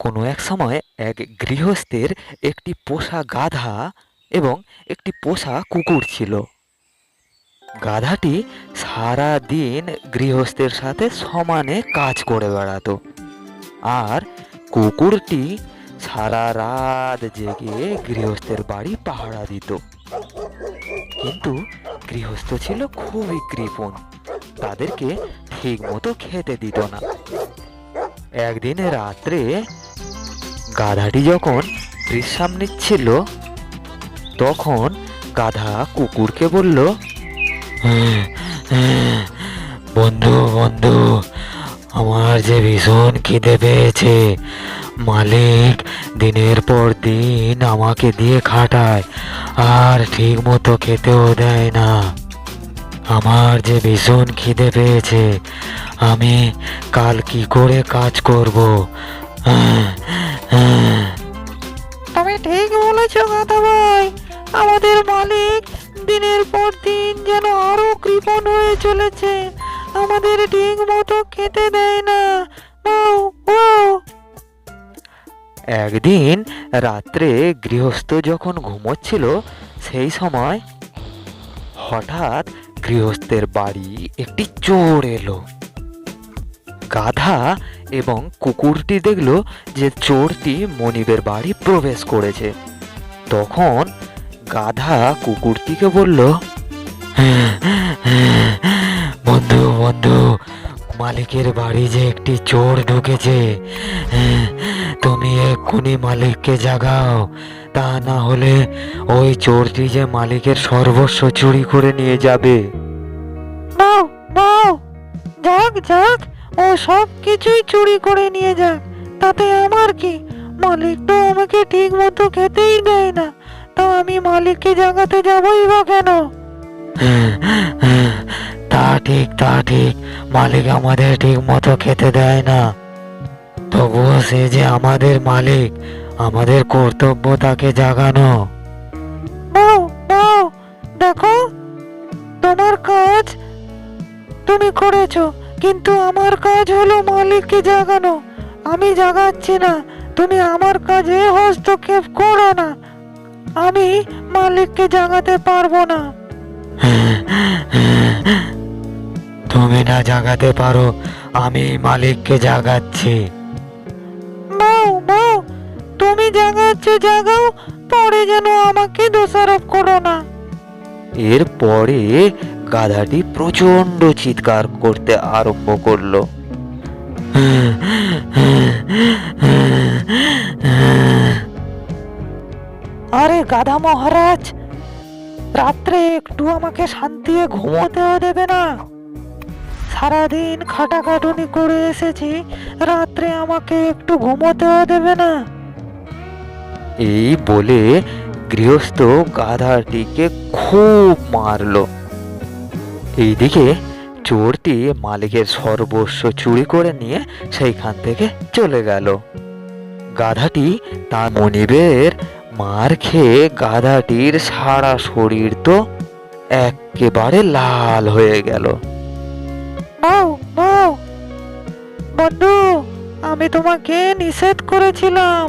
কোনো এক সময় এক গৃহস্থের একটি পোষা গাধা এবং একটি পোষা কুকুর ছিল। গাধাটি সারা দিন গৃহস্থের সাথে সমানে কাজ করে বেড়াতো, আর কুকুরটি সারা রাত জেগে গৃহস্থের বাড়ি পাহারা দিত। কিন্তু গৃহস্থ ছিল খুবই কৃপণ, তাদেরকে ঠিক মতো খেতে দিত না। একদিন রাত্রে গাধাটি যখন বিশ্রাম নিচ্ছিল, তখন গাধা কুকুরকে বলল, বন্ধু বন্ধু, আমার যে ভীষণ খিদে পেয়েছে। মালিক দিনের পর দিন আমাকে দিয়ে খাটায়, আর ঠিক মতো খেতেও দেয় না। আমার যে ভীষণ খিদে পেয়েছে, আমি কাল কি করে কাজ করব? তুমি ঠিক বলেছ গাধা ভাই, আমাদের মালিক দিনের পর দিন যেন আরো কৃপণ হয়ে চলেছে, আমাদের ঠিক মতো খেতে দেয় না। নাও, নাও। একদিন রাত্রে গৃহস্থ যখন ঘুমোচ্ছিল, সেই সময় হঠাৎ গৃহস্থের বাড়ি একটি চোর এলো। গাধা এবং কুকুরটি দেখলো যে চোরটি মনিবের বাড়ি প্রবেশ করেছে। তখন গাধা কুকুরটিকে বলল, বন্ধু বন্ধু, মালিকের বাড়ি যে একটি চোর ঢুকেছে, তুমি এক্ষুনি মালিককে জাগাও, তা না হলে ওই চোরটি যে মালিকের সর্বস্ব চুরি করে নিয়ে যাবে। নাও, নাও, যাক যাক, ও সব কিছুই চুরি করে নিয়ে যাক, তাতে আমার কি? মালিক তো আমাকে ঠিক মতো খেতেই দেয় না, তা আমি মালিককে জাগাতে যাবই বা কেন? তা ঠিক, তা ঠিক, মালিক আমাদের ঠিক মতো খেতে দেয় না, তবুও সে যে আমাদের মালিক, আমাদের কর্তব্য তাকে জাগানো। নাও, নাও, দেখো, তোমার কাজ তুমি করেছো, কিন্তু আমার কাজ হলো মালিককে জাগানো। আমি জাগাচ্ছি না, তুমি আমার কাজে হস্তক্ষেপ করো না, আমি মালিককে জাগাতে পারবো না। তুমি না জাগাতে পারো, আমি মালিককে জাগাচ্ছি। নাও, নাও, তুমি জাগাচ্ছ জাগাও, পরে যেন আমাকে দোষারোপ করো না। এরপরে গাধাটি প্রচন্ড চিৎকার করতে আরম্ভ করলো। আরে গাধা মহারাজ, রাত্রে একটু আমাকে শান্তিতে ঘুমোতেও দেবে না? সারাদিন খাটাখাটুনি করে এসেছি, রাত্রে আমাকে একটু ঘুমোতেও দেবে না? এই বলে গৃহস্থ গাধাটিকে খুব মারলো। এইদিকে চোরটি মালিকের সর্বস্ব চুরি করে নিয়ে সেইখান থেকে চলে গেল। গাধাটি তার মনিবের মার খেয়ে গাধাটির সারা শরীর তো একেবারে লাল হয়ে গেল। নাও, নাও, বন্ধু, আমি তোমাকে নিষেধ করেছিলাম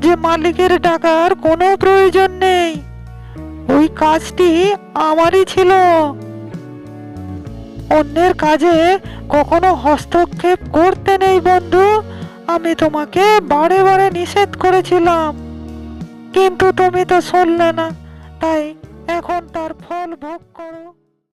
যে মালিকের টাকার কোনো প্রয়োজন নেই, ওই কাজটি আমারই ছিল। অন্যের কাজে কখনো হস্তক্ষেপ করতে নেই বন্ধু, আমি তোমাকে বারে বারে নিষেধ করেছিলাম, কিন্তু তুমি তো শুনলে না, তাই এখন তার ফল ভোগ করো।